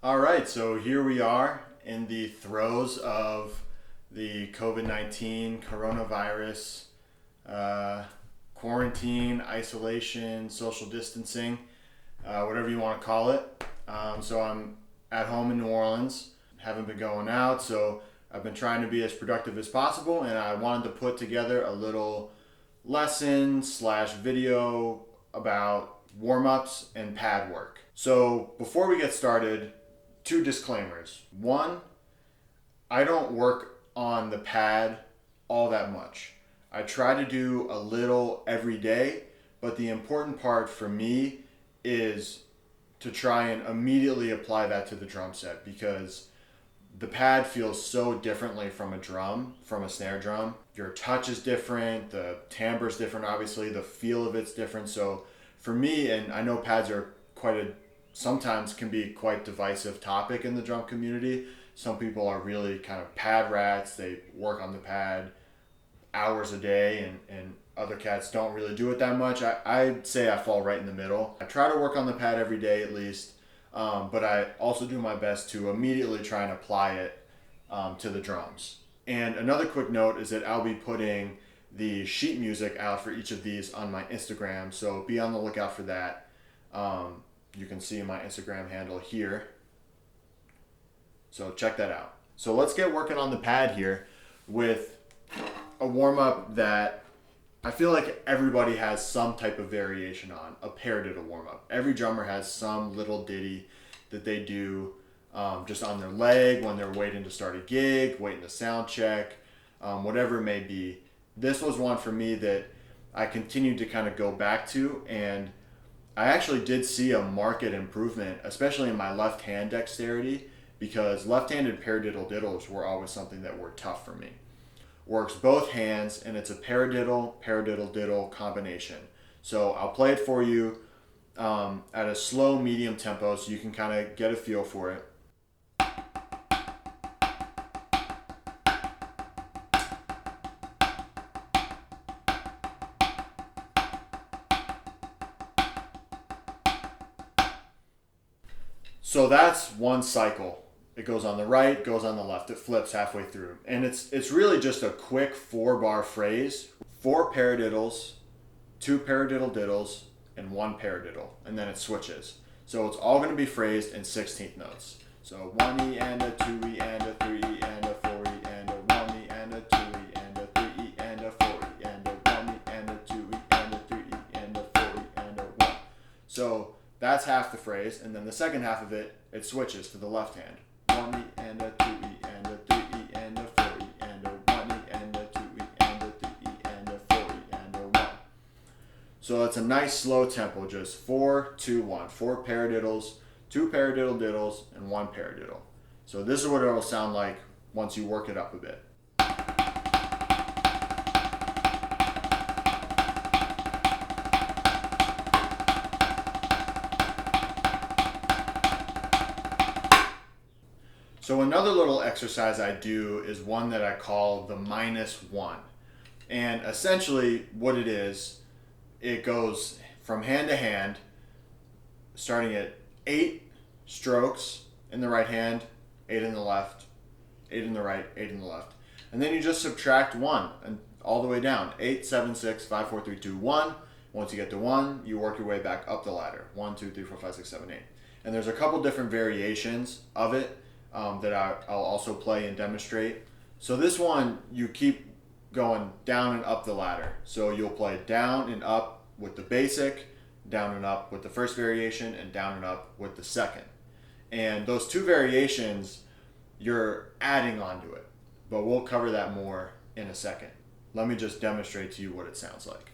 All right, so here we are in the throes of the COVID-19 coronavirus quarantine, isolation, social distancing, whatever you want to call it. So I'm at home in New Orleans, haven't been going out, so I've been trying to be as productive as possible, and I wanted to put together a little lesson slash video about warm-ups and pad work. So before we get started, two disclaimers. One, I don't work on the pad all that much. I try to do a little every day, but the important part for me is to try and immediately apply that to the drum set, because the pad feels so differently from a drum, from a snare drum. Your touch is different, the timbre is different, obviously, the feel of it's different. So for me, and I know pads are sometimes can be quite divisive topic in the drum community. Some people are really kind of pad rats. They work on the pad hours a day, and other cats don't really do it that much. I'd say I fall right in the middle. I try to work on the pad every day at least, but I also do my best to immediately try and apply it to the drums. And another quick note is that I'll be putting the sheet music out for each of these on my Instagram, so be on the lookout for that. You can see my Instagram handle here. So check that out. So let's get working on the pad here with a warm-up that I feel like everybody has some type of variation on, a paradiddle warm-up. Every drummer has some little ditty that they do just on their leg when they're waiting to start a gig, waiting to sound check, whatever it may be. This was one for me that I continued to kind of go back to, and I actually did see a marked improvement, especially in my left hand dexterity, because left-handed paradiddle diddles were always something that were tough for me. Works both hands, and it's a paradiddle diddle combination. So I'll play it for you at a slow medium tempo so you can kind of get a feel for it. So that's one cycle. It goes on the right, goes on the left. It flips halfway through. And it's really just a quick 4-bar phrase. 4 paradiddles, 2 paradiddle diddles, and 1 paradiddle. And then it switches. So it's all going to be phrased in 16th notes. So 1E and a 2E and a 3E and a 4E and a 1E and a 2E and a 3E and a 4E and a 1E and a 2E and a 3E and a 4E and a 1. So that's half the phrase, and then the second half of it, it switches to the left hand. 1E and a 2E and a 3E and a 4E and a 1E and a 2E and a 3E and a 4E and a 1. So it's a nice slow tempo, just 4, 2, 1. 4 paradiddles, 2 paradiddle diddles, and 1 paradiddle. So this is what it'll sound like once you work it up a bit. So another little exercise I do is one that I call the -1. And essentially what it is, it goes from hand to hand, starting at 8 strokes in the right hand, 8 in the left, 8 in the right, 8 in the left. And then you just subtract 1 and all the way down. 8, 7, 6, 5, 4, 3, 2, 1. Once you get to 1, you work your way back up the ladder. 1, 2, 3, 4, 5, 6, 7, 8. And there's a couple different variations of it that I'll also play and demonstrate. So this one, you keep going down and up the ladder. So you'll play down and up with the basic, down and up with the first variation, and down and up with the second. And those two variations, you're adding onto it, but we'll cover that more in a second. Let me just demonstrate to you what it sounds like.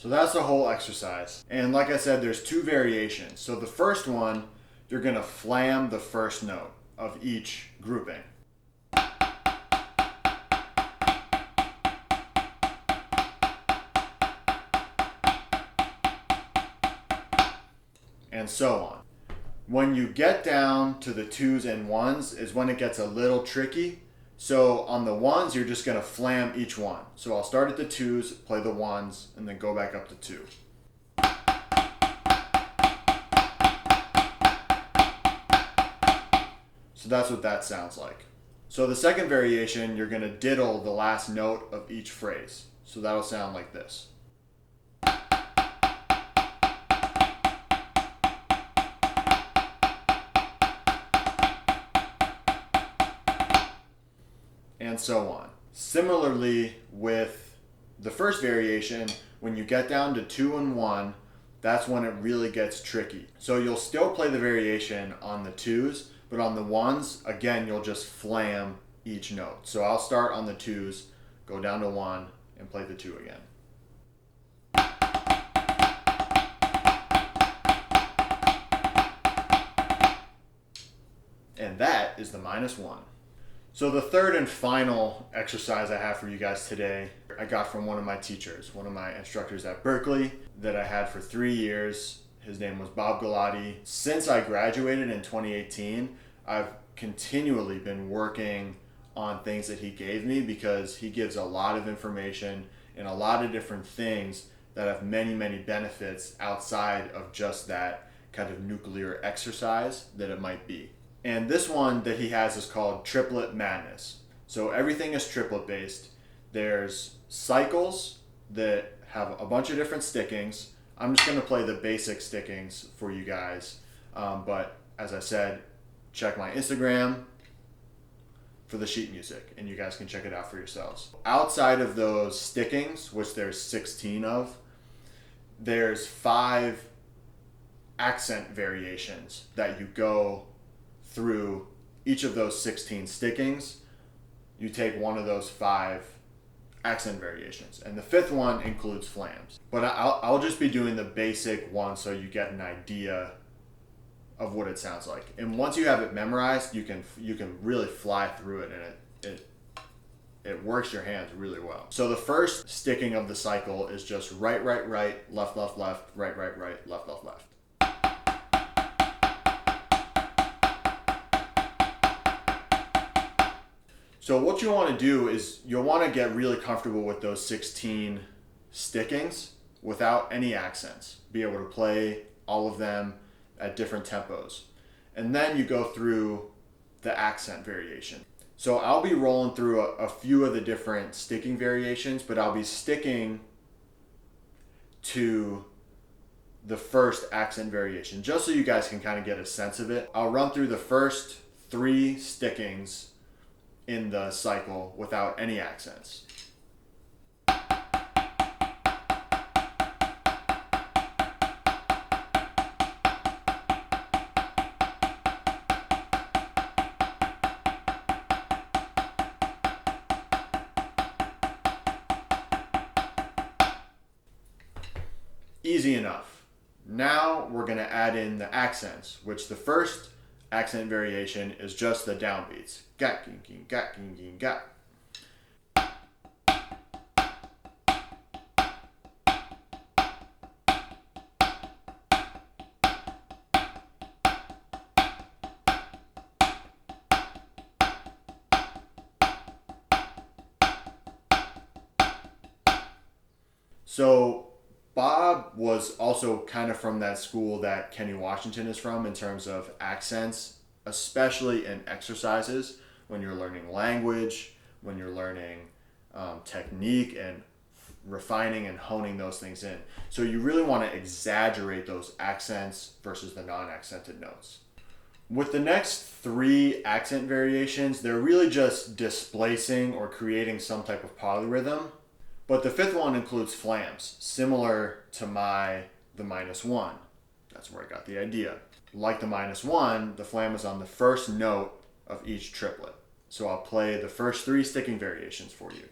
So that's the whole exercise. And like I said, there's two variations. So the first one, you're gonna flam the first note of each grouping. And so on. When you get down to the twos and ones is when it gets a little tricky. So on the ones, you're just gonna flam each one. So I'll start at the twos, play the ones, and then go back up to two. So that's what that sounds like. So the second variation, you're gonna diddle the last note of each phrase. So that'll sound like this. And so on. Similarly with the first variation, when you get down to 2 and 1, that's when it really gets tricky. So you'll still play the variation on the twos, but on the ones, again, you'll just flam each note. So I'll start on the twos, go down to 1, and play the 2 again. And that is the -1. So the third and final exercise I have for you guys today, I got from one of my teachers, one of my instructors at Berkeley that I had for 3 years. His name was Bob Galati. Since I graduated in 2018, I've continually been working on things that he gave me because he gives a lot of information and a lot of different things that have many, many benefits outside of just that kind of nuclear exercise that it might be. And this one that he has is called Triplet Madness. So everything is triplet based. There's cycles that have a bunch of different stickings. I'm just going to play the basic stickings for you guys. But as I said, check my Instagram for the sheet music and you guys can check it out for yourselves. Outside of those stickings, which there's 16 of, there's 5 accent variations that you go through each of those 16 stickings. You take one of those 5 accent variations, and the 5th one includes flams. But I'll just be doing the basic one so you get an idea of what it sounds like. And once you have it memorized, you can really fly through it, and it works your hands really well. So the first sticking of the cycle is just right, right, right, left, left, left, right, right, right, left, left, left. So what you want to do is you'll want to get really comfortable with those 16 stickings without any accents. Be able to play all of them at different tempos. And then you go through the accent variation. So I'll be rolling through a few of the different sticking variations, but I'll be sticking to the first accent variation, just so you guys can kind of get a sense of it. I'll run through the first 3 stickings in the cycle without any accents. Easy enough. Now we're going to add in the accents, which the first accent variation is just the downbeats. Gat, ging, ging, gat, ging, ging, gat. So Bob was also kind of from that school that Kenny Washington is from in terms of accents, especially in exercises when you're learning language, when you're learning technique and refining and honing those things in. So you really want to exaggerate those accents versus the non-accented notes. With the next 3 accent variations, they're really just displacing or creating some type of polyrhythm. But the 5th one includes flams, similar to the -1. That's where I got the idea. Like the -1, the flam is on the first note of each triplet. So I'll play the first 3 sticking variations for you.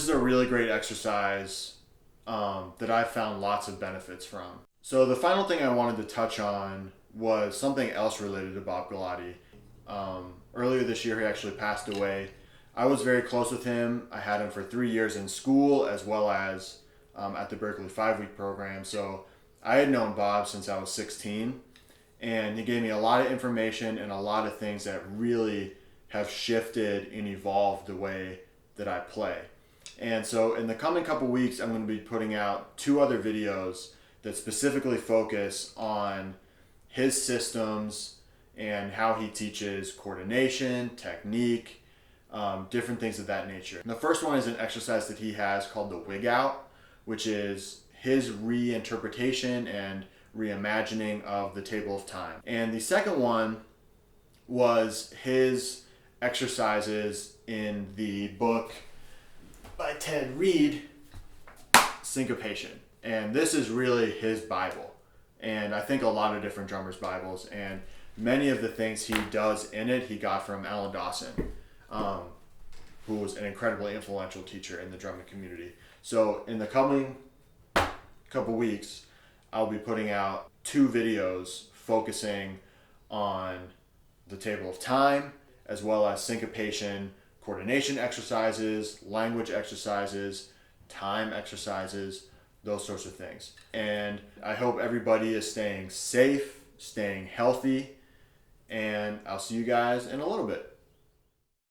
this is a really great exercise that I've found lots of benefits from. So the final thing I wanted to touch on was something else related to Bob Galati. Earlier this year, he actually passed away. I was very close with him. I had him for 3 years in school as well as at the Berkeley 5-week program. So I had known Bob since I was 16, and he gave me a lot of information and a lot of things that really have shifted and evolved the way that I play. And so in the coming couple weeks, I'm going to be putting out 2 other videos that specifically focus on his systems and how he teaches coordination, technique, different things of that nature. And the first one is an exercise that he has called the wig out, which is his reinterpretation and reimagining of the table of time. And the second one was his exercises in the book by Ted Reed, Syncopation. And this is really his Bible. And I think a lot of different drummers' Bibles. And many of the things he does in it, he got from Alan Dawson, who was an incredibly influential teacher in the drumming community. So in the coming couple weeks, I'll be putting out 2 videos focusing on the table of time, as well as syncopation, coordination exercises, language exercises, time exercises, those sorts of things. And I hope everybody is staying safe, staying healthy, and I'll see you guys in a little bit.